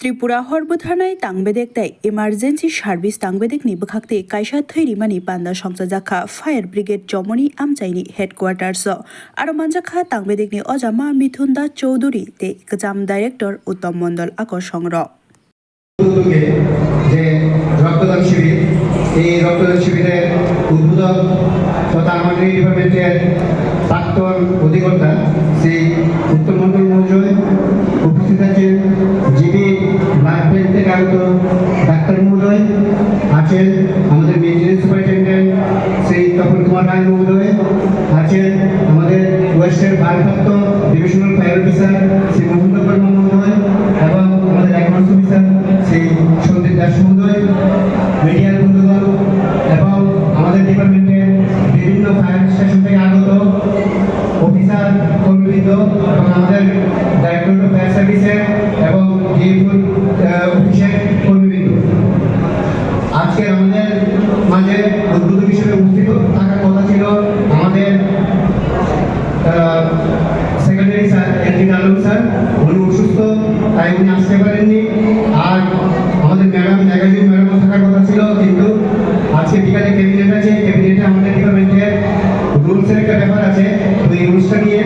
त्रिपुरा हरबथानाय तांबेदेक तै इमारजेंसि सार्भिस तांबेदेकनि बखाक्ति कायसा थैरिमानि पान्दा संसाजाखा fire brigade जमनी आमचाइनि हेडक्वार्टार्स आरो मानजाखा तांबेदेकनि अजामा मिथुन दास चौधुरी ते गजाम डाइरेक्टर उत्तम मंडल आको संग्रह যে রক্তদান শিবির এই রক্তদান শিবিরের উদ্বোধক তথা আমাদের ডিপার্টমেন্টের প্রাক্তন অধিকর্তা শ্রী উত্তম মন্ডল মহোদয় উপস্থিত আছেন। জিবি ব্লাড ব্যাংক থেকে আগত ডাক্তার মহোদয় আছেন, আমাদের মেডিকেল সুপারিনটেন্ডেন্ট শ্রী তপন কুমার রায় মহোদয় আছেন, আমাদের ওয়েস্টের ভারপ্রাপ্ত divisional fire officer Shri Mahendra Verma মহোদয় এবং আমাদের ডায়াগনস্টিক অফিসার শ্রী সন্দীপ দাস মহোদয়, মিডিয়ার বন্ধুগণ এবং আমাদের ডিপার্টমেন্টের বিভিন্ন ফায়ার স্টেশন থেকে আগত অফিসার কর্মীবৃন্দ এবং আমাদের ডাইরেক্টর অফ ফায়ার সার্ভিসের এবং ডিএফওর অফিসের কর্মীবৃন্দ, আজকে আমাদের মাঝে উদ্বোধক হিসেবে উপস্থিত থাকার কথা ছিল আমাদের secretary sir NG Alam sir. উনি অসুস্থ, তাই উনি আসতে পারেননি। আর আমাদের ম্যাগাজিন ম্যাডামও থাকার কথা ছিল, কিন্তু আজকে বিকালে ক্যাবিনেট আছে, ক্যাবিনেটে আমাদের ডিপার্টমেন্টের রুলসের একটা ব্যাপার আছে। তো এই রুলসটা নিয়ে